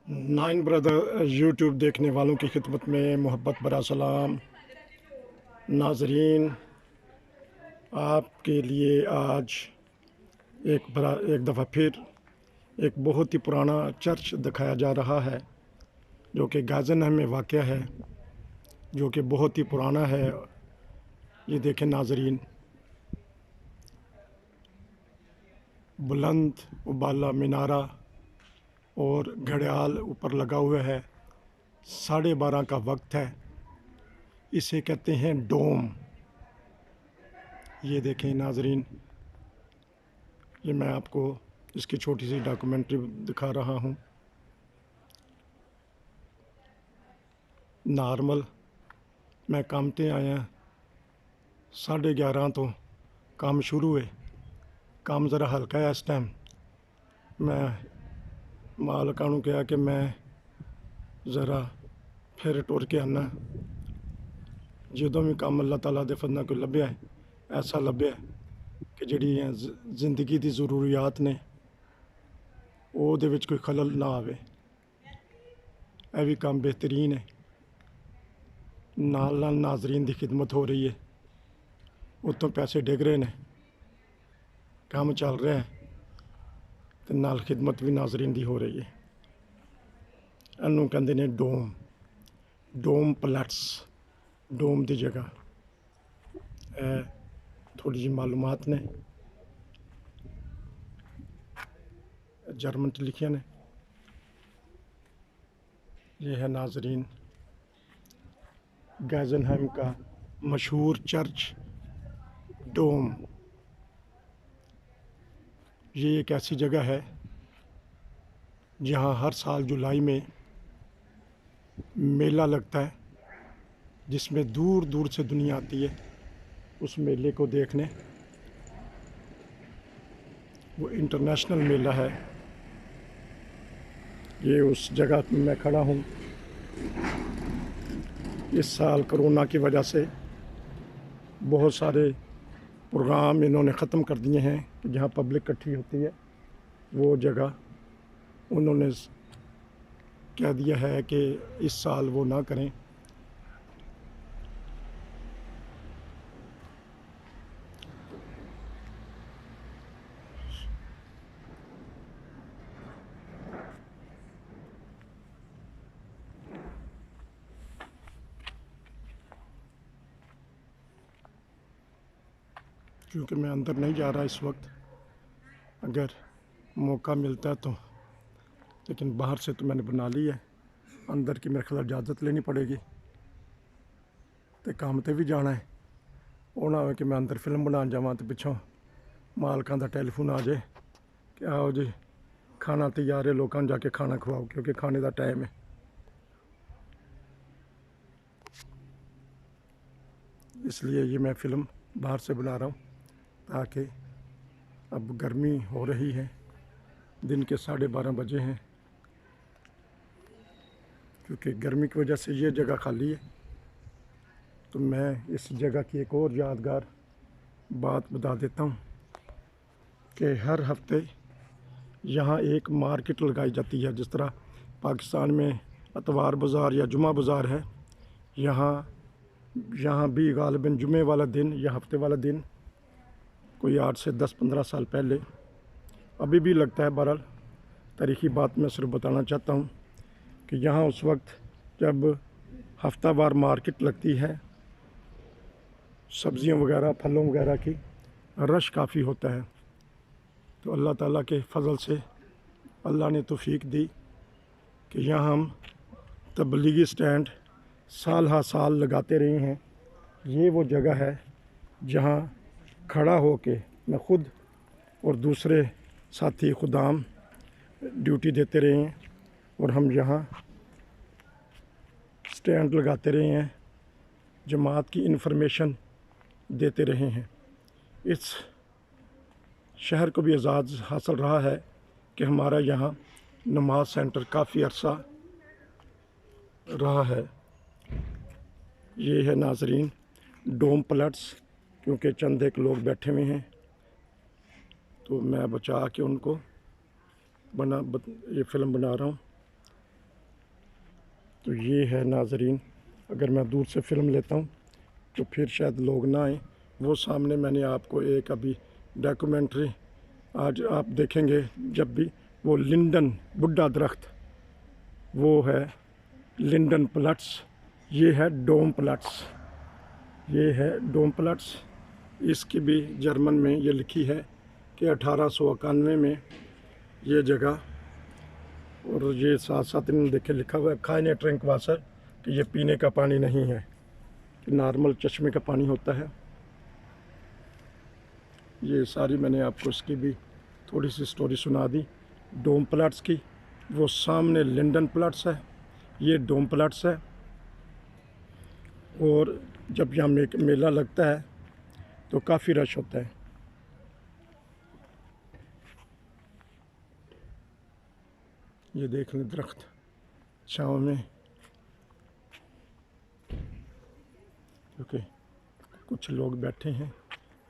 Nine brother YouTube देखने वालों की खिदमत में मोहब्बत भरा सलाम। नाजरीन, आपके लिए आज एक दफ़ा फिर एक बहुत ही पुराना चर्च दिखाया जा रहा है जो कि गाज़ियाबाद में वाक़ है, जो कि बहुत ही पुराना है। ये देखें नाजरीन, बुलंद उबाला मीनारा और घड़ियाल ऊपर लगा हुआ है। 12:30 का वक्त है। इसे कहते हैं डोम। ये देखें नाजरीन, ये मैं आपको इसकी छोटी सी डॉक्यूमेंट्री दिखा रहा हूँ। नॉर्मल मैं काम ते आया 11:30 तो काम शुरू है। काम ज़रा हल्का है इस टाइम। मैं मालका नूं कहा कि मैं ज़रा फिर टुर के आना। ਜਦੋਂ भी काम अल्लाह ताला दे फज़ल कोई लभ्या है, ऐसा लभ्या कि ਜਿਹੜੀਆਂ ज़िंदगी दी ज़रूरियात ने ਉਹਦੇ ਵਿੱਚ कोई खलल ना आवे। ਇਹ भी काम बेहतरीन है। नाल नाल नाजरीन की खिदमत हो रही है, उत्तों पैसे डिग रहे हैं, काम चल रहा है तो नाल खिदमत भी नाजरीन की हो रही है। इनू कहते ने डोम, डोम प्लैट्स, डोम की जगह। थोड़ी जी मालूमात ने जर्मन च लिखिया ने। ये है नाजरीन गाज़नहाइम का मशहूर चर्च डोम। ये एक ऐसी जगह है जहाँ हर साल जुलाई में मेला लगता है, जिसमें दूर दूर से दुनिया आती है उस मेले को देखने। वो इंटरनेशनल मेला है। ये उस जगह पे मैं खड़ा हूँ। इस साल कोरोना की वजह से बहुत सारे प्रोग्राम इन्होंने ख़त्म कर दिए हैं कि जहाँ पब्लिक इकट्ठी होती है वो जगह उन्होंने कह दिया है कि इस साल वो ना करें। क्योंकि मैं अंदर नहीं जा रहा इस वक्त, अगर मौका मिलता है तो, लेकिन बाहर से तो मैंने बना ली है। अंदर की मेरे ख्याल इजाज़त लेनी पड़ेगी तो काम ते भी जाना है। वो ना हो कि मैं अंदर फिल्म बनाने जावा तो पिछों मालकां दा टेलीफोन आ जाए कि आओ जी खाना तैयार है, लोगों को जाके खाना खवाओ, क्योंकि खाने का टाइम है। इसलिए ये मैं फ़िल्म बाहर से बना रहा हूँ ताकि अब गर्मी हो रही है, दिन के 12:30 बजे हैं, क्योंकि गर्मी की वजह से ये जगह खाली है। तो मैं इस जगह की एक और यादगार बात बता देता हूँ कि हर हफ्ते यहाँ एक मार्केट लगाई जाती है। जिस तरह पाकिस्तान में अतवार बाज़ार या जुमा बाज़ार है, यहाँ भी गालिबन जुमे वाला दिन या हफ्ते वाला दिन कोई 8 से 10-15 साल पहले अभी भी लगता है। बहरहाल तारीख़ी बात मैं सिर्फ बताना चाहता हूँ कि यहाँ उस वक्त जब हफ्तावार मार्केट लगती है सब्ज़ियों वगैरह फलों वगैरह की, रश काफ़ी होता है। तो अल्लाह ताला के फ़ज़ल से अल्लाह ने तौफ़ीक दी कि यहाँ हम तबलीगी स्टैंड साल हा साल लगाते रहे हैं। ये वो जगह है जहाँ खड़ा हो के मैं ख़ुद और दूसरे साथी खुदाम ड्यूटी देते रहे हैं और हम यहाँ स्टैंड लगाते रहे हैं, जमात की इन्फॉर्मेशन देते रहे हैं। इस शहर को भी एजाज़ हासिल रहा है कि हमारा यहाँ नमाज सेंटर काफ़ी अरसा रहा है। ये है नाजरीन डोम प्लैट्स, क्योंकि चंद एक लोग बैठे हुए हैं तो मैं बचा के उनको ये फ़िल्म बना रहा हूँ। तो ये है नाजरीन, अगर मैं दूर से फ़िल्म लेता हूँ तो फिर शायद लोग ना आए। वो सामने मैंने आपको एक अभी डॉक्यूमेंट्री आज आप देखेंगे जब भी, वो लिंडन बुड्ढा दरख्त, वो है लिंडन प्लट्स, ये है डोम प्लट्स, ये है डोम प्लट्स। इसकी भी जर्मन में ये लिखी है कि 1891 में ये जगह, और ये साथ साथ इन्होंने देखे लिखा हुआ है खाने ट्रिंक वाटर, कि ये पीने का पानी नहीं है, कि नॉर्मल चश्मे का पानी होता है। ये सारी मैंने आपको इसकी भी थोड़ी सी स्टोरी सुना दी डोम प्लाट्स की। वो सामने लिंडन प्लाट्स है, ये डोम प्लाट्स है। और जब यहाँ मेला लगता है तो काफ़ी रश होता है। ये देख लें दरख्त छाँव में, क्योंकि कुछ लोग बैठे हैं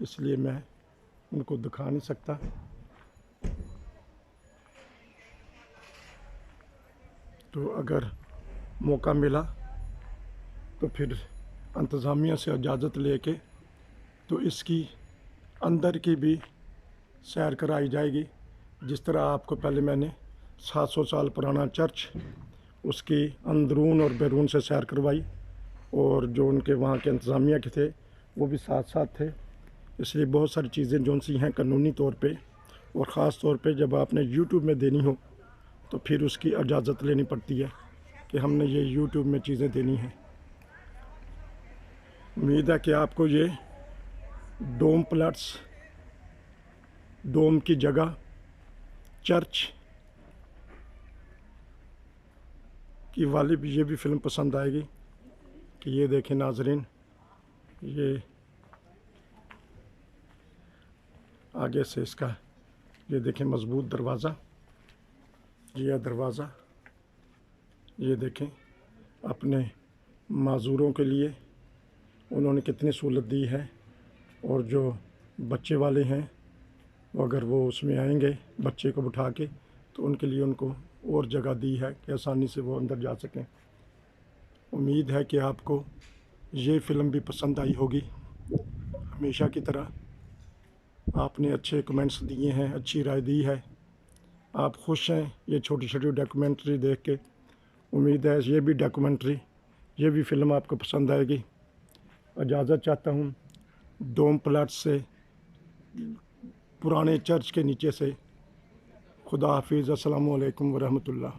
इसलिए मैं उनको दिखा नहीं सकता। तो अगर मौका मिला तो फिर इंतज़ामिया से इजाज़त लेके तो इसकी अंदर की भी सैर कराई जाएगी। जिस तरह आपको पहले मैंने 700 साल पुराना चर्च, उसकी अंदरून और बैरून से सैर करवाई, और जो उनके वहाँ के इंतज़ामिया के थे वो भी साथ साथ थे। इसलिए बहुत सारी चीज़ें जो सी हैं कानूनी तौर पे, और ख़ास तौर पे जब आपने यूट्यूब में देनी हो तो फिर उसकी इजाज़त लेनी पड़ती है कि हमने ये यूट्यूब में चीज़ें देनी हैं। उम्मीद है कि आपको ये डोम प्लाट्स, डोम की जगह, चर्च की वाली भी ये भी फ़िल्म पसंद आएगी। कि ये देखें नाजरीन, ये आगे से इसका ये देखें मज़बूत दरवाज़ा, ये है दरवाज़ा। ये देखें अपने माजूरों के लिए उन्होंने कितनी सहूलत दी है। और जो बच्चे वाले हैं वो अगर वो उसमें आएंगे बच्चे को बिठा के तो उनके लिए उनको और जगह दी है कि आसानी से वो अंदर जा सकें। उम्मीद है कि आपको ये फ़िल्म भी पसंद आई होगी। हमेशा की तरह आपने अच्छे कमेंट्स दिए हैं, अच्छी राय दी है, आप खुश हैं ये छोटी छोटी डॉक्यूमेंट्री देख के। उम्मीद है ये भी डॉक्यूमेंट्री, ये भी फ़िल्म आपको पसंद आएगी। इजाज़त चाहता हूँ डोम प्लाट से, पुराने चर्च के नीचे से। खुदा हाफिज़। अस्सलामु अलैकुम व रहमतुल्लाह।